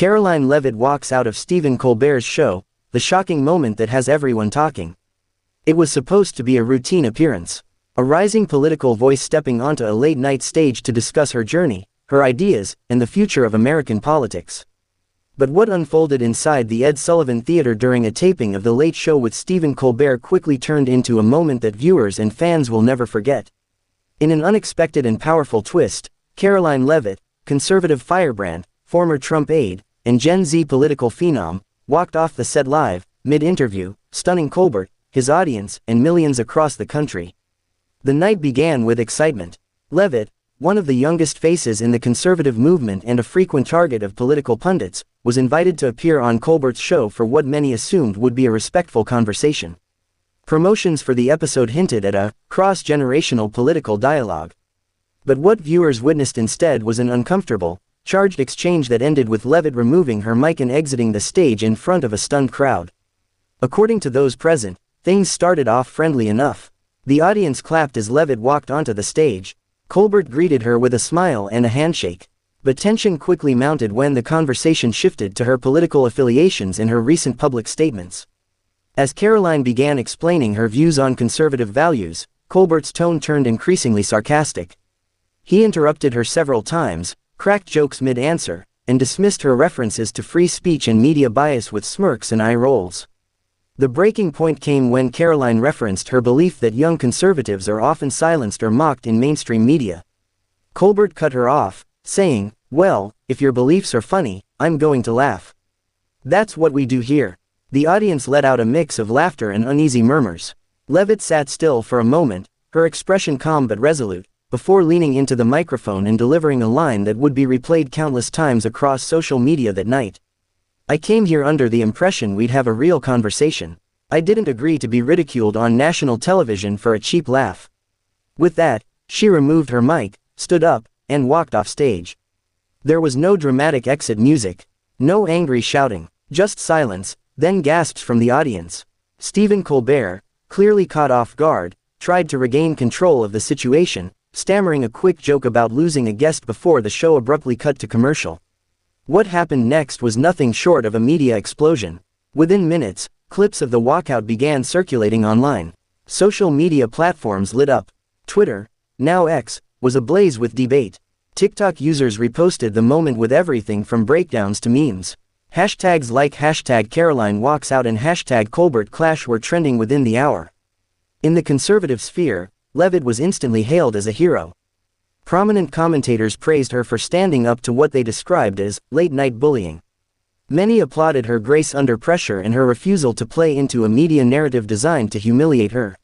Karoline Leavitt walks out of Stephen Colbert's show, the shocking moment that has everyone talking. It was supposed to be a routine appearance. A rising political voice stepping onto a late-night stage to discuss her journey, her ideas, and the future of American politics. But what unfolded inside the Ed Sullivan Theater during a taping of The Late Show with Stephen Colbert quickly turned into a moment that viewers and fans will never forget. In an unexpected and powerful twist, Karoline Leavitt, conservative firebrand, former Trump aide, and Gen Z political phenom, walked off the set live, mid-interview, stunning Colbert, his audience, and millions across the country. The night began with excitement. Leavitt, one of the youngest faces in the conservative movement and a frequent target of political pundits, was invited to appear on Colbert's show for what many assumed would be a respectful conversation. Promotions for the episode hinted at a cross-generational political dialogue. But what viewers witnessed instead was an uncomfortable, charged exchange that ended with Leavitt removing her mic and exiting the stage in front of a stunned crowd. According to those present, things started off friendly enough. The audience clapped as Leavitt walked onto the stage. Colbert greeted her with a smile and a handshake. But tension quickly mounted when the conversation shifted to her political affiliations and her recent public statements. As Karoline began explaining her views on conservative values, Colbert's tone turned increasingly sarcastic. He interrupted her several times, cracked jokes mid-answer, and dismissed her references to free speech and media bias with smirks and eye rolls. The breaking point came when Karoline referenced her belief that young conservatives are often silenced or mocked in mainstream media. Colbert cut her off, saying, "Well, if your beliefs are funny, I'm going to laugh. That's what we do here." The audience let out a mix of laughter and uneasy murmurs. Leavitt sat still for a moment, her expression calm but resolute, before leaning into the microphone and delivering a line that would be replayed countless times across social media that night. "I came here under the impression we'd have a real conversation. I didn't agree to be ridiculed on national television for a cheap laugh." With that, she removed her mic, stood up, and walked off stage. There was no dramatic exit music, no angry shouting, just silence, then gasps from the audience. Stephen Colbert, clearly caught off guard, tried to regain control of the situation, stammering a quick joke about losing a guest before the show abruptly cut to commercial. What happened next was nothing short of a media explosion. Within minutes, clips of the walkout began circulating online. Social media platforms lit up. Twitter, now X, was ablaze with debate. TikTok users reposted the moment with everything from breakdowns to memes. Hashtags like #CarolineWalksOut and #ColbertClash were trending within the hour. In the conservative sphere, Leavitt was instantly hailed as a hero. Prominent commentators praised her for standing up to what they described as late-night bullying. Many applauded her grace under pressure and her refusal to play into a media narrative designed to humiliate her.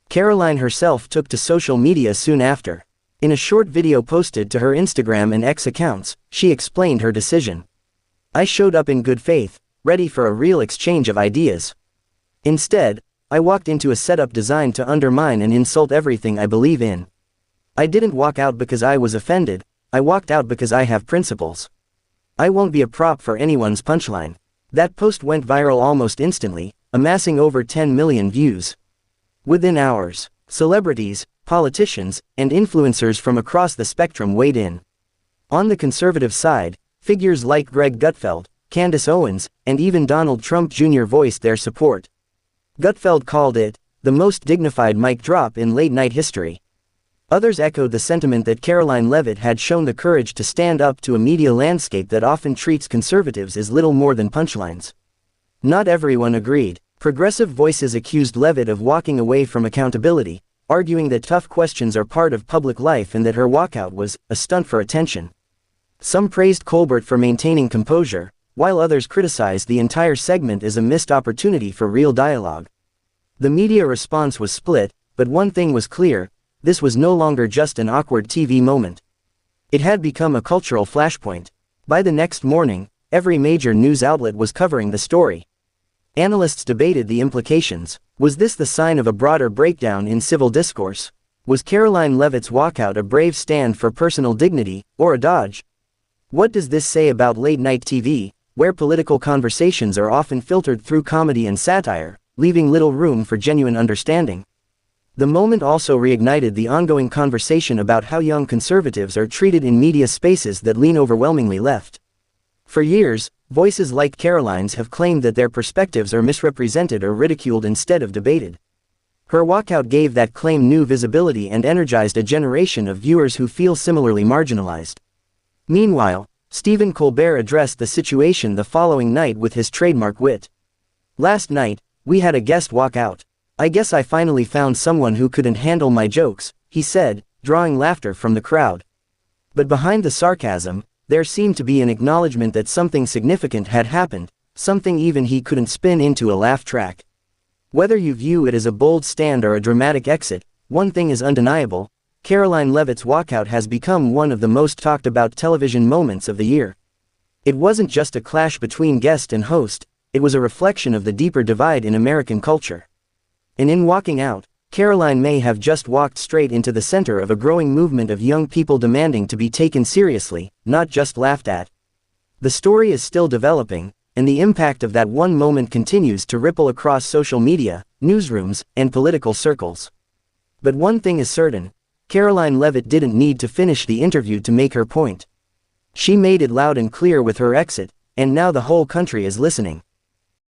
Karoline herself took to social media soon after. In a short video posted to her Instagram and X accounts, she explained her decision. "I showed up in good faith, ready for a real exchange of ideas. Instead, I walked into a setup designed to undermine and insult everything I believe in. I didn't walk out because I was offended, I walked out because I have principles. I won't be a prop for anyone's punchline." That post went viral almost instantly, amassing over 10 million views. Within hours, celebrities, politicians, and influencers from across the spectrum weighed in. On the conservative side, figures like Greg Gutfeld, Candace Owens, and even Donald Trump Jr. voiced their support. Gutfeld called it the most dignified mic drop in late-night history. Others echoed the sentiment that Karoline Leavitt had shown the courage to stand up to a media landscape that often treats conservatives as little more than punchlines. Not everyone agreed. Progressive voices accused Leavitt of walking away from accountability, arguing that tough questions are part of public life and that her walkout was a stunt for attention. Some praised Colbert for maintaining composure, while others criticized the entire segment as a missed opportunity for real dialogue. The media response was split, but one thing was clear: this was no longer just an awkward TV moment. It had become a cultural flashpoint. By the next morning, every major news outlet was covering the story. Analysts debated the implications. Was this the sign of a broader breakdown in civil discourse? Was Karoline Leavitt's walkout a brave stand for personal dignity, or a dodge? What does this say about late-night TV, where political conversations are often filtered through comedy and satire, leaving little room for genuine understanding? The moment also reignited the ongoing conversation about how young conservatives are treated in media spaces that lean overwhelmingly left. For years, voices like Karoline's have claimed that their perspectives are misrepresented or ridiculed instead of debated. Her walkout gave that claim new visibility and energized a generation of viewers who feel similarly marginalized. Meanwhile, Stephen Colbert addressed the situation the following night with his trademark wit. "Last night, we had a guest walk out. I guess I finally found someone who couldn't handle my jokes," he said, drawing laughter from the crowd. But behind the sarcasm, there seemed to be an acknowledgement that something significant had happened, something even he couldn't spin into a laugh track. Whether you view it as a bold stand or a dramatic exit, one thing is undeniable: Karoline Leavitt's walkout has become one of the most talked about television moments of the year. It wasn't just a clash between guest and host, it was a reflection of the deeper divide in American culture. And in walking out, Karoline may have just walked straight into the center of a growing movement of young people demanding to be taken seriously, not just laughed at. The story is still developing, and the impact of that one moment continues to ripple across social media, newsrooms, and political circles. But one thing is certain: Karoline Leavitt didn't need to finish the interview to make her point. She made it loud and clear with her exit, and now the whole country is listening.